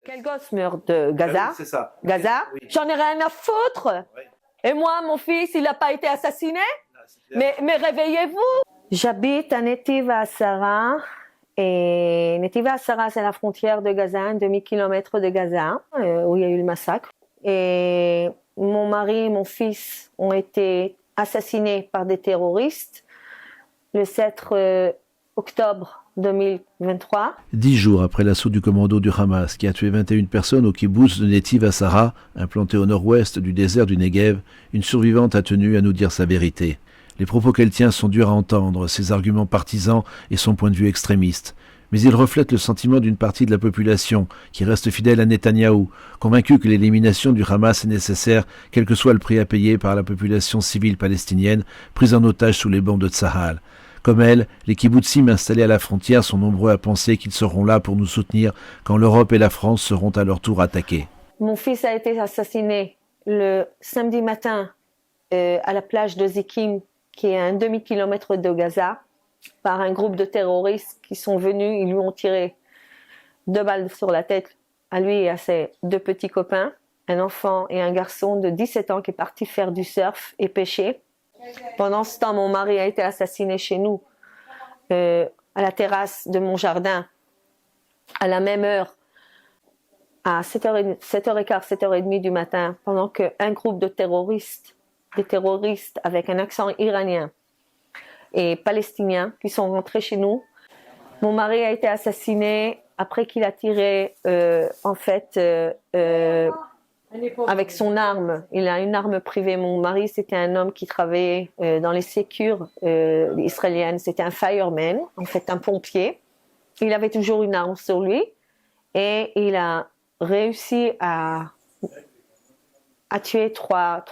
Quel gosse meurt de Gaza? Ah oui, c'est ça. Gaza? Oui. J'en ai rien à foutre. Oui. Et moi, mon fils, il n'a pas été assassiné? Mais réveillez-vous. J'habite à Netiv HaSara. Et Netiv HaSara, c'est la frontière de Gaza, un demi-kilomètre de Gaza, où il y a eu le massacre. Et mon mari et mon fils ont été assassinés par des terroristes le 7 octobre 2023. 10 jours après l'assaut du commando du Hamas qui a tué 21 personnes au kibboutz de Netiv HaSara, implanté au nord-ouest du désert du Negev, une survivante a tenu à nous dire sa vérité. Les propos qu'elle tient sont durs à entendre, ses arguments partisans et son point de vue extrémiste. Mais ils reflètent le sentiment d'une partie de la population qui reste fidèle à Netanyahou, convaincue que l'élimination du Hamas est nécessaire, quel que soit le prix à payer par la population civile palestinienne prise en otage sous les bombes de Tsahal. Comme elle, les kibbutzim installés à la frontière sont nombreux à penser qu'ils seront là pour nous soutenir quand l'Europe et la France seront à leur tour attaquées. Mon fils a été assassiné le samedi matin à la plage de Zikim, qui est à un demi-kilomètre de Gaza, par un groupe de terroristes qui sont venus. Ils lui ont tiré 2 balles sur la tête, à lui et à ses 2 petits copains, un enfant et un garçon de 17 ans qui est parti faire du surf et pêcher. Pendant ce temps, mon mari a été assassiné chez nous, à la terrasse de mon jardin, à la même heure, à 7h15, 7h30 du matin, pendant qu'un groupe de terroristes, des terroristes avec un accent iranien et palestinien qui sont rentrés chez nous. Mon mari a été assassiné après qu'il a tiré, avec son arme. Il a une arme privée. Mon mari, c'était un homme qui travaillait dans les sécures israéliennes. C'était un fireman, en fait un pompier. Il avait toujours une arme sur lui et il a réussi à tuer trois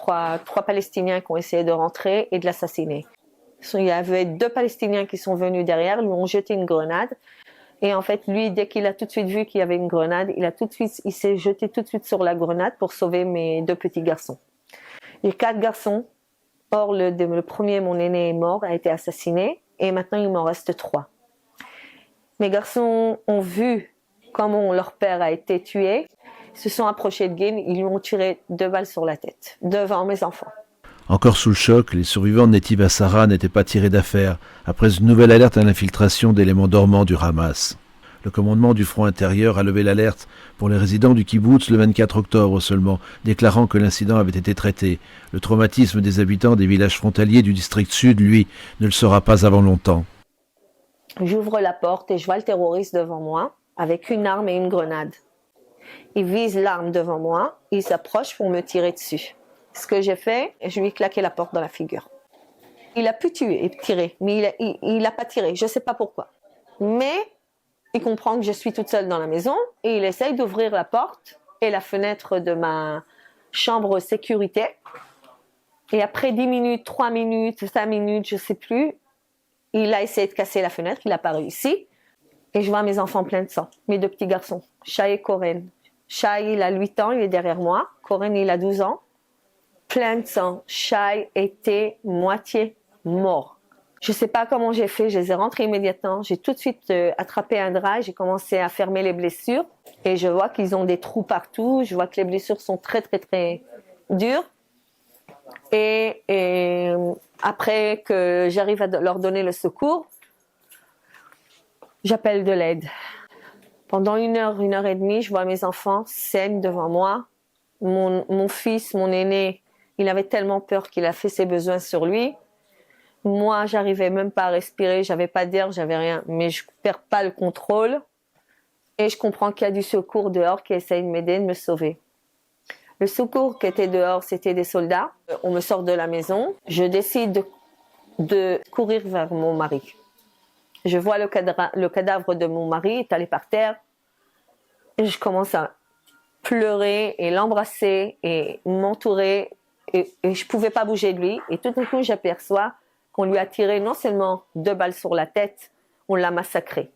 Palestiniens qui ont essayé de rentrer et de l'assassiner. Il y avait 2 Palestiniens qui sont venus derrière, lui ont jeté une grenade. Et en fait, lui, dès qu'il a tout de suite vu qu'il y avait une grenade, il s'est jeté tout de suite sur la grenade pour sauver mes 2 petits garçons. J'ai 4 garçons. Or, le premier, mon aîné, est mort, a été assassiné. Et maintenant, il m'en reste 3. Mes garçons ont vu comment leur père a été tué. Ils se sont approchés de Gim, ils lui ont tiré 2 balles sur la tête, devant mes enfants. Encore sous le choc, les survivants de Netiv HaSara n'étaient pas tirés d'affaire après une nouvelle alerte à l'infiltration d'éléments dormants du Hamas. Le commandement du front intérieur a levé l'alerte pour les résidents du kibboutz le 24 octobre seulement, déclarant que l'incident avait été traité. Le traumatisme des habitants des villages frontaliers du district sud, lui, ne le sera pas avant longtemps. J'ouvre la porte et je vois le terroriste devant moi, avec une arme et une grenade. Il vise l'arme devant moi, il s'approche pour me tirer dessus. Ce que j'ai fait, je lui ai claqué la porte dans la figure. Il a pu tuer et tirer, mais il a pas tiré, je sais pas pourquoi. Mais il comprend que je suis toute seule dans la maison et il essaye d'ouvrir la porte et la fenêtre de ma chambre sécurité. Et après 10 minutes, 3 minutes, 5 minutes, je sais plus, il a essayé de casser la fenêtre, il n'a pas réussi. Et je vois mes enfants pleins de sang, mes 2 petits garçons, Shai et Koren. Shai, il a 8 ans, il est derrière moi. Koren, il a 12 ans. Plein de sang. Shai était moitié mort. Je sais pas comment j'ai fait, je les ai rentrés immédiatement. J'ai tout de suite attrapé un drap, j'ai commencé à fermer les blessures. Et je vois qu'ils ont des trous partout, je vois que les blessures sont très très très dures. Et après que j'arrive à leur donner le secours, j'appelle de l'aide. Pendant 1 heure et demie, je vois mes enfants saignent devant moi. Mon fils, mon aîné, il avait tellement peur qu'il a fait ses besoins sur lui. Moi, j'arrivais même pas à respirer, j'avais pas d'air, j'avais rien, mais je perds pas le contrôle. Et je comprends qu'il y a du secours dehors qui essaye de m'aider, de me sauver. Le secours qui était dehors, c'était des soldats. On me sort de la maison. Je décide de courir vers mon mari. Je vois le cadavre de mon mari étalé par terre. Et je commence à pleurer et l'embrasser et m'entourer. Et je pouvais pas bouger de lui. Et tout d'un coup, j'aperçois qu'on lui a tiré non seulement 2 balles sur la tête, on l'a massacré.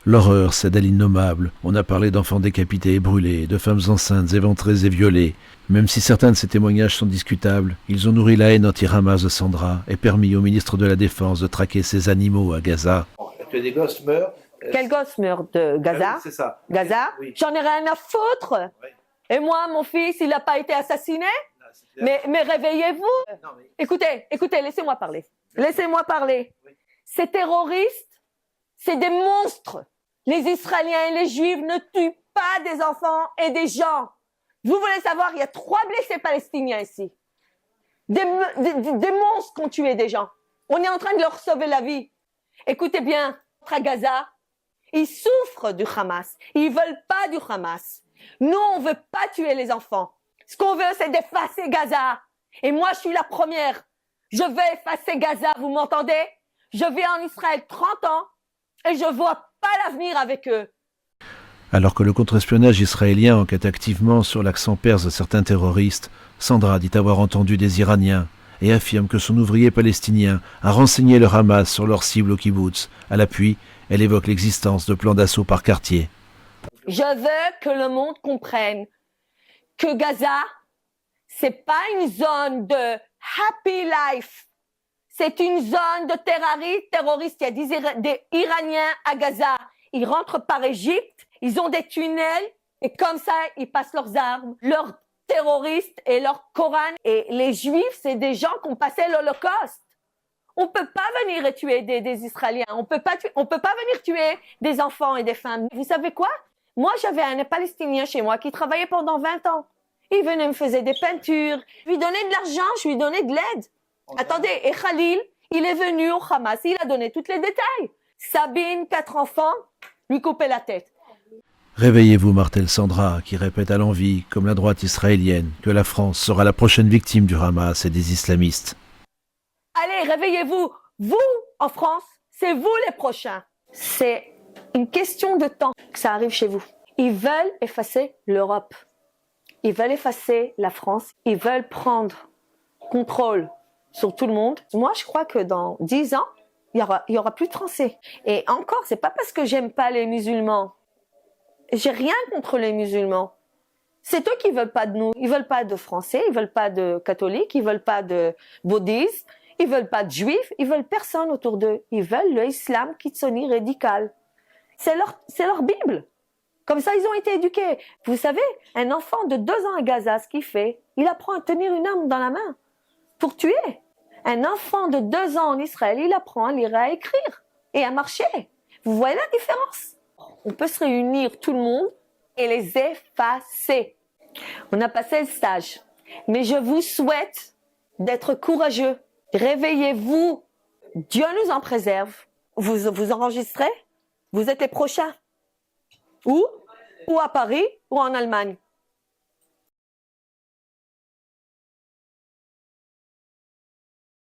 L'horreur cède à l'innommable. On a parlé d'enfants décapités et brûlés, de femmes enceintes éventrées et violées. Même si certains de ces témoignages sont discutables, ils ont nourri la haine anti-Hamas de Sandra et permis au ministre de la Défense de traquer ces animaux à Gaza. Que des gosses meurent, Quel gosse meurt de Gaza? Oui, c'est ça. Gaza? Oui. J'en ai rien à foutre. Oui. Et moi, mon fils, il n'a pas été assassiné? Non, c'est clair. Mais réveillez-vous. Non, mais- Écoutez, laissez-moi parler. Laissez-moi parler. Oui. Ces terroristes, c'est des monstres. Les Israéliens et les Juifs ne tuent pas des enfants et des gens. Vous voulez savoir, il y a 3 blessés palestiniens ici. Des monstres qui ont tué des gens. On est en train de leur sauver la vie. Écoutez bien, à Gaza, ils souffrent du Hamas. Ils veulent pas du Hamas. Nous, on veut pas tuer les enfants. Ce qu'on veut, c'est d'effacer Gaza. Et moi, je suis la première. Je vais effacer Gaza, vous m'entendez? Je vis en Israël 30 ans et je vois pas l'avenir avec eux. Alors que le contre-espionnage israélien enquête activement sur l'accent perse de certains terroristes, Sandra dit avoir entendu des Iraniens et affirme que son ouvrier palestinien a renseigné le Hamas sur leur cible au kibbutz. À l'appui, elle évoque l'existence de plans d'assaut par quartier. Je veux que le monde comprenne que Gaza, c'est pas une zone de happy life. C'est une zone de terroristes. Il y a des Iraniens à Gaza. Ils rentrent par Égypte, ils ont des tunnels et comme ça, ils passent leurs armes, leurs terroristes et leur Coran. Et les Juifs, c'est des gens qui ont passé l'Holocauste. On peut pas venir et tuer des Israéliens. On peut pas venir tuer des enfants et des femmes. Vous savez quoi? Moi, j'avais un Palestinien chez moi qui travaillait pendant 20 ans. Il venait me faisait des peintures. Je lui donnais de l'argent, je lui donnais de l'aide. Attendez, et Khalil, il est venu au Hamas, il a donné tous les détails. Sabine, 4 enfants, lui couper la tête. Réveillez-vous, martèle Sandra, qui répète à l'envi, comme la droite israélienne, que la France sera la prochaine victime du Hamas et des islamistes. Allez, réveillez-vous. Vous, en France, c'est vous les prochains. C'est une question de temps que ça arrive chez vous. Ils veulent effacer l'Europe. Ils veulent effacer la France. Ils veulent prendre contrôle sur tout le monde. Moi, je crois que dans 10 ans, il y aura plus de Français. Et encore, c'est pas parce que j'aime pas les musulmans. J'ai rien contre les musulmans. C'est eux qui veulent pas de nous. Ils veulent pas de Français, ils veulent pas de catholiques, ils veulent pas de bouddhistes, ils veulent pas de juifs, ils veulent personne autour d'eux. Ils veulent l'islam kitsoni radical. C'est leur Bible. Comme ça, ils ont été éduqués. Vous savez, un enfant de 2 ans à Gaza, ce qu'il fait, il apprend à tenir une arme dans la main pour tuer. Un enfant de 2 ans en Israël, il apprend à lire et à écrire et à marcher. Vous voyez la différence? On peut se réunir tout le monde et les effacer. On a passé le stage. Mais je vous souhaite d'être courageux. Réveillez-vous. Dieu nous en préserve. Vous enregistrez? Vous êtes les prochains. Où? Ou à Paris ou en Allemagne.